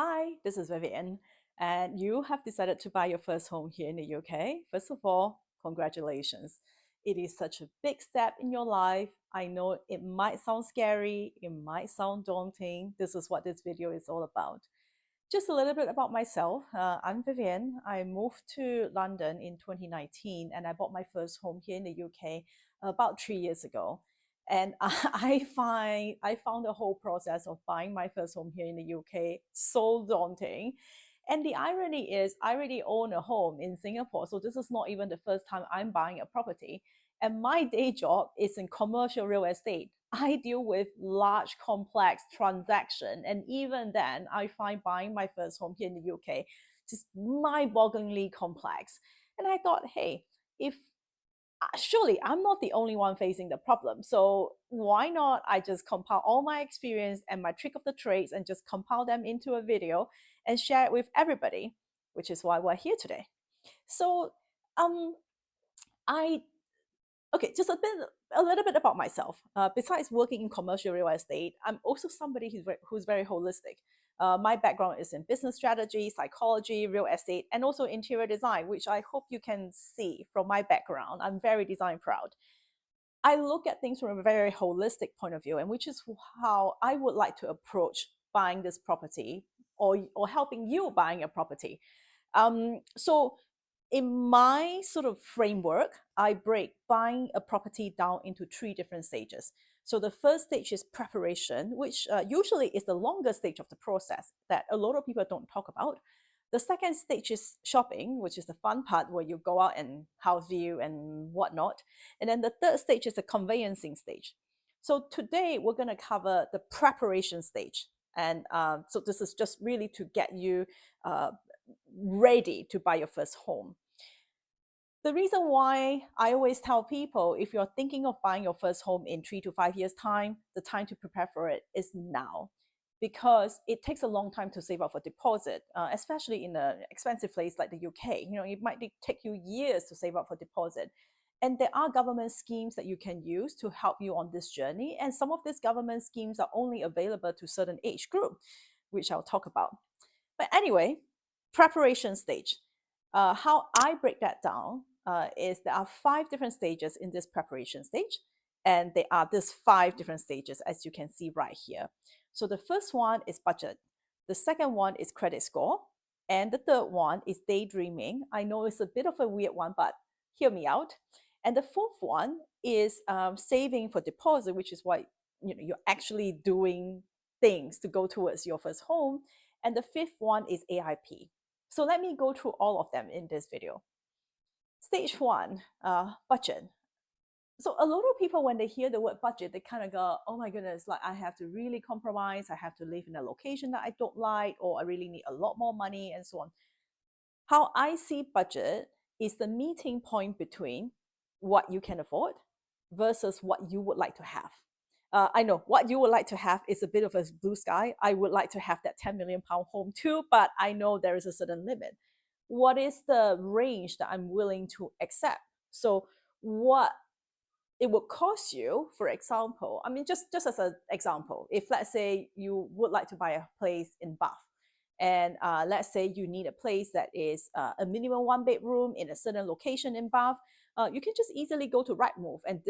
Hi, this is Vivian, and you have decided to buy your first home here in the UK. First of all, congratulations. It is such a big step in your life. I know it might sound scary, it might sound daunting. This is what this video is all about. Just a little bit about myself. I'm Vivian. I moved to London in 2019 and I bought my first home here in the UK about 3 years ago. And I found the whole process of buying my first home here in the UK so daunting. And the irony is, I already own a home in Singapore, so this is not even the first time I'm buying a property. And my day job is in commercial real estate. I deal with large, complex transaction, and even then, I find buying my first home here in the UK just mind-bogglingly complex. And I thought, hey, if surely I'm not the only one facing the problem. So why not I just compile all my experience and my trick of the trades and just compile them into a video and share it with everybody, which is why we're here today. So um I okay, just a little bit about myself. Besides working in commercial real estate, I'm also somebody who's very holistic. My background is in business strategy, psychology, real estate, and also interior design, which I hope you can see from my background. I'm very design proud. I look at things from a very holistic point of view, and which is how I would like to approach buying this property or helping you buying a property. So in my sort of framework, I break buying a property down into three different stages. So the first stage is preparation, which usually is the longest stage of the process that a lot of people don't talk about. The second stage is shopping, which is the fun part where you go out and house view and whatnot. And then the third stage is the conveyancing stage. So today we're going to cover the preparation stage. And so this is just really to get you uh, ready to buy your first home. The reason why I always tell people if you're thinking of buying your first home in 3 to 5 years' time, the time to prepare for it is now because it takes a long time to save up for deposit, especially in an expensive place like the UK. It might take you years to save up for deposit. And there are government schemes that you can use to help you on this journey. And some of these government schemes are only available to certain age group, which I'll talk about. But anyway, preparation stage. How I break that down is there are 5 different stages in this preparation stage, and there are these 5 different stages as you can see right here. So the first one is budget, the second one is credit score, and the third one is daydreaming. I know it's a bit of a weird one, but hear me out. And the fourth one is saving for deposit, which is why you're actually doing things to go towards your first home. And the fifth one is AIP. So let me go through all of them in this video. Stage one, budget. So a lot of people, when they hear the word budget, they kind of go, oh my goodness, like I have to really compromise. I have to live in a location that I don't like, or I really need a lot more money and so on. How I see budget is the meeting point between what you can afford versus what you would like to have. I know what you would like to have is a bit of a blue sky. I would like to have that 10 million pound home too, but I know there is a certain limit. What is the range that I'm willing to accept? So, what it would cost you, for example, I mean, just as an example, if let's say you would like to buy a place in Bath, and let's say you need a place that is a minimum 1 bedroom in a certain location in Bath, you can just easily go to Rightmove and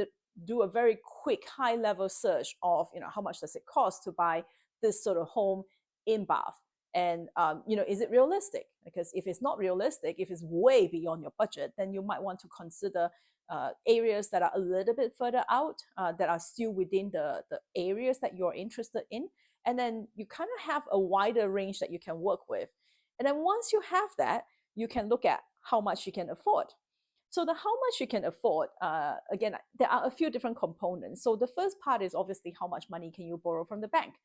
do a very quick high level search of how much does it cost to buy this sort of home in Bath. And is it realistic? Because if it's not realistic, if it's way beyond your budget, then you might want to consider areas that are a little bit further out, that are still within the areas that you're interested in. And then you kind of have a wider range that you can work with. And then once you have that, you can look at how much you can afford. So the how much you can afford, again, there are a few different components. So the first part is obviously how much money can you borrow from the bank.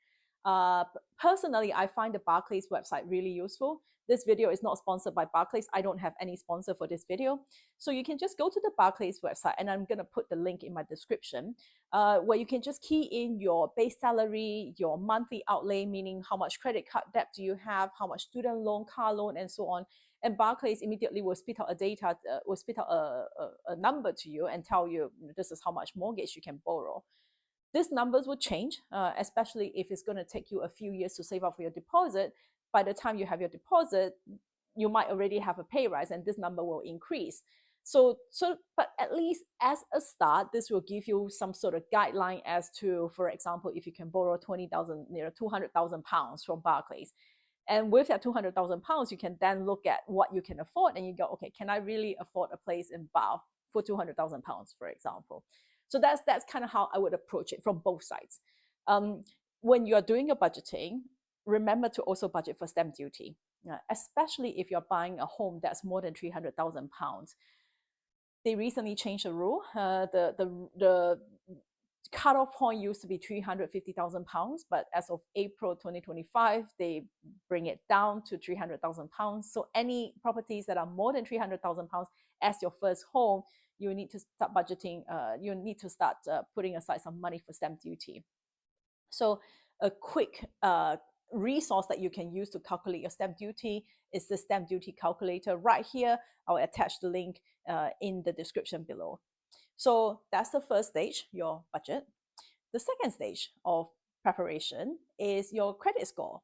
Personally, I find the Barclays website really useful. This video is not sponsored by Barclays. I don't have any sponsor for this video. So you can just go to the Barclays website, and I'm going to put the link in my description, where you can just key in your base salary, your monthly outlay, meaning how much credit card debt do you have, how much student loan, car loan, and so on. And Barclays immediately will spit out a number to you and tell you this is how much mortgage you can borrow. These numbers will change, especially if it's going to take you a few years to save up for your deposit. by the time you have your deposit, you might already have a pay rise and this number will increase. But at least as a start, this will give you some sort of guideline as to, for example, if you can borrow 20,000, 200,000 pounds from Barclays. And with that 200,000 pounds, you can then look at what you can afford and you go, okay, can I really afford a place in Bath for 200,000 pounds, for example? So that's kind of how I would approach it from both sides. When you're doing your budgeting, remember to also budget for stamp duty, especially if you're buying a home that's more than 300,000 pounds. They recently changed the rule. The cutoff point used to be 350,000 pounds, but as of April 2025, they bring it down to 300,000 pounds. So any properties that are more than 300,000 pounds as your first home, you need to start budgeting. You need to start putting aside some money for stamp duty. So a quick resource that you can use to calculate your stamp duty is the stamp duty calculator right here. I'll attach the link in the description below. So that's the first stage, your budget. The second stage of preparation is your credit score.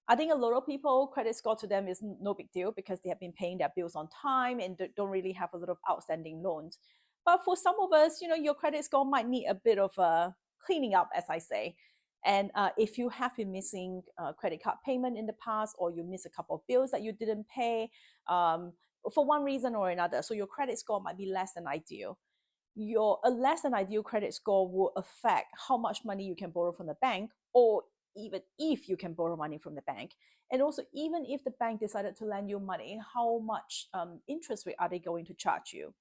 I think a lot of people, credit score to them is no big deal because they have been paying their bills on time and don't really have a lot of outstanding loans. But for some of us, your credit score might need a bit of cleaning up, as I say. And if you have been missing credit card payment in the past, or you miss a couple of bills that you didn't pay for one reason or another, so your credit score might be less than ideal. A less than ideal credit score will affect how much money you can borrow from the bank, or even if you can borrow money from the bank. And also, even if the bank decided to lend you money, how much interest rate are they going to charge you?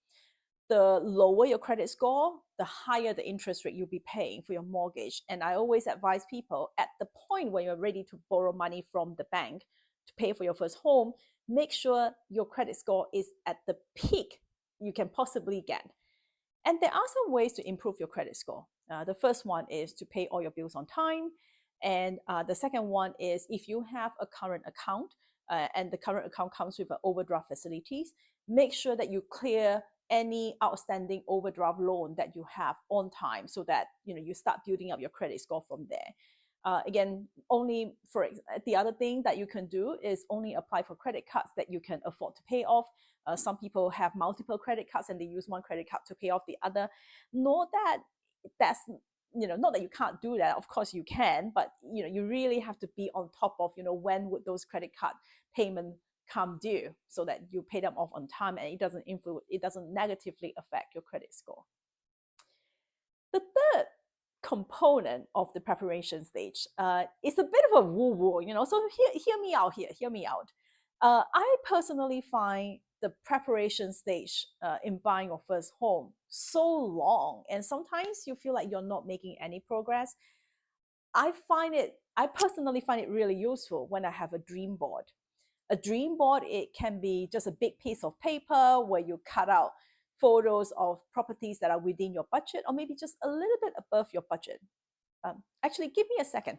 The lower your credit score, the higher the interest rate you'll be paying for your mortgage. And I always advise people, at the point when you're ready to borrow money from the bank to pay for your first home, make sure your credit score is at the peak you can possibly get. And there are some ways to improve your credit score. The first one is to pay all your bills on time. And the second one is if you have a current account and the current account comes with overdraft facilities, make sure that you clear any outstanding overdraft loan that you have on time, so that you start building up your credit score from there. Again, only for the other thing that you can do is only apply for credit cards that you can afford to pay off. Some people have multiple credit cards and they use one credit card to pay off the other. Not that that's not that you can't do that. Of course you can, but you really have to be on top of when would those credit card payment come due, so that you pay them off on time and it doesn't negatively affect your credit score. The third component of the preparation stage is a bit of a woo-woo, so hear me out here, hear me out. I personally find the preparation stage in buying your first home so long, and sometimes you feel like you're not making any progress. I personally find it really useful when I have a dream board. A dream board, it can be just a big piece of paper where you cut out photos of properties that are within your budget, or maybe just a little bit above your budget. Actually, give me a second.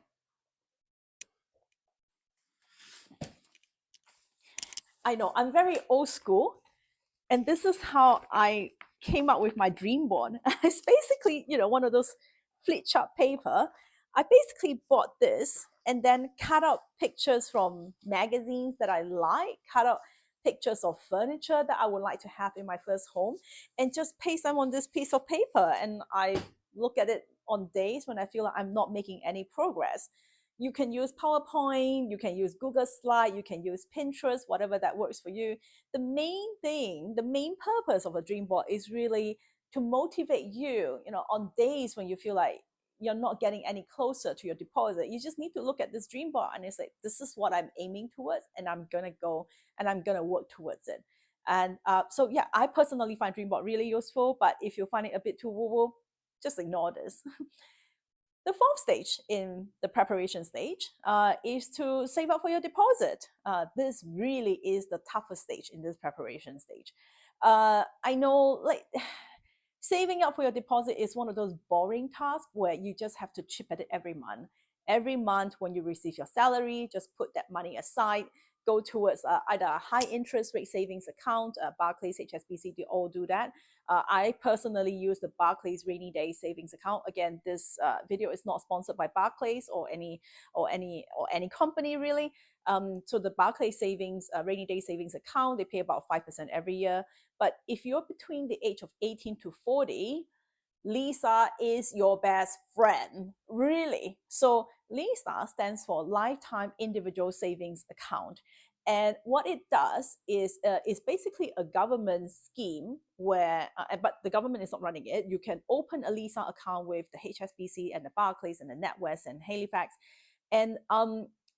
I know, I'm very old school, and this is how I came up with my dream board. It's basically, one of those flip chart paper. I basically bought this and then cut out pictures from magazines that I like, cut out pictures of furniture that I would like to have in my first home, and just paste them on this piece of paper. And I look at it on days when I feel like I'm not making any progress. You can use PowerPoint, you can use Google Slide, you can use Pinterest, whatever that works for you. The main purpose of a dream board is really to motivate you, on days when you feel like you're not getting any closer to your deposit. You just need to look at this dream board and it's like, this is what I'm aiming towards, and I'm gonna go and I'm gonna work towards it. And so yeah, I personally find dream board really useful, but if you find it a bit too woo-woo, just ignore this. The fourth stage in the preparation stage is to save up for your deposit. This really is the toughest stage in this preparation stage. I know, saving up for your deposit is one of those boring tasks where you just have to chip at it every month. Every month when you receive your salary, just put that money aside. go towards either a high interest rate savings account, Barclays, HSBC, they all do that. I personally use the Barclays rainy day savings account. Again, this video is not sponsored by Barclays or any company really. So the Barclays savings rainy day savings account, they pay about 5% every year. But if you're between the age of 18 to 40, Lisa is your best friend, really. So Lisa stands for Lifetime Individual Savings Account. And what it does is basically a government scheme where, but the government is not running it. You can open a Lisa account with the HSBC and the Barclays and the NatWest and Halifax. And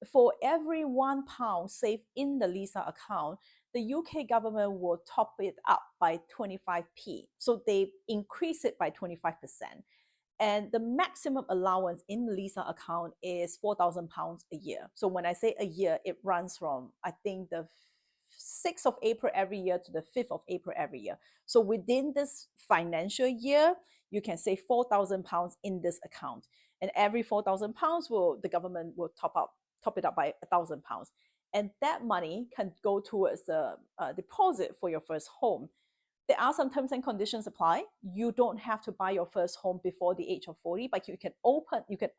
for every £1 saved in the Lisa account, the UK government will top it up by 25p. So they increase it by 25%. And the maximum allowance in the Lisa account is £4,000 a year. So when I say a year, it runs from, I think, the 6th of April every year to the 5th of April every year. So within this financial year, you can save £4,000 in this account. And every £4,000 the government will top it up by £1,000. And that money can go towards a deposit for your first home. There are some terms and conditions apply. You don't have to buy your first home before the age of 40, but you can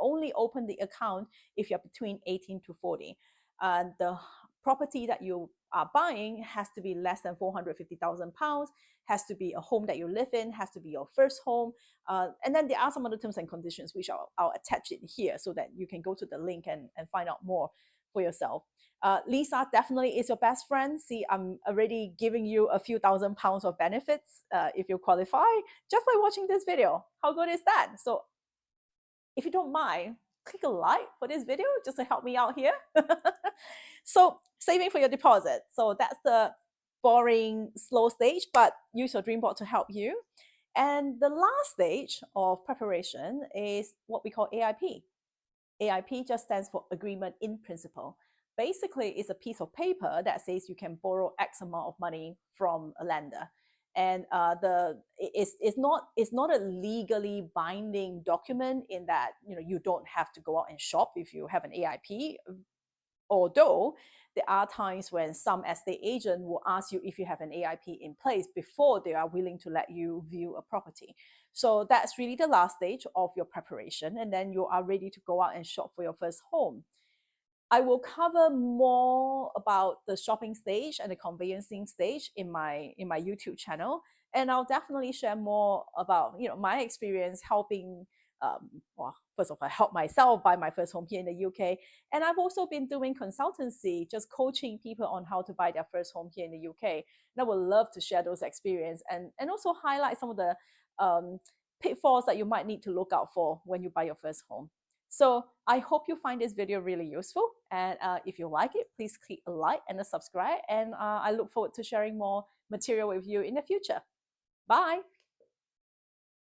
only open the account if you're between 18 to 40. And the property that you are buying has to be less than £450,000, has to be a home that you live in, has to be your first home. And then there are some other terms and conditions, which I'll attach it here so that you can go to the link and find out more for yourself. Lisa definitely is your best friend. See, I'm already giving you a few £1,000s of benefits if you qualify just by watching this video. How good is that? So if you don't mind, click a like for this video just to help me out here. So saving for your deposit. So that's the boring, slow stage, but use your dream board to help you. And the last stage of preparation is what we call AIP. AIP just stands for Agreement in Principle. Basically, it's a piece of paper that says you can borrow X amount of money from a lender. And it's not a legally binding document in that you don't have to go out and shop if you have an AIP. Although there are times when some estate agent will ask you if you have an AIP in place before they are willing to let you view a property. So that's really the last stage of your preparation, and then you are ready to go out and shop for your first home. I will cover more about the shopping stage and the conveyancing stage in my YouTube channel, and I'll definitely share more about my experience helping. Well, first of all, I helped myself buy my first home here in the UK, and I've also been doing consultancy, just coaching people on how to buy their first home here in the UK. And I would love to share those experiences and also highlight some of the pitfalls that you might need to look out for when you buy your first home. So I hope you find this video really useful, and if you like it, please click a like and a subscribe, and I look forward to sharing more material with you in the future. Bye.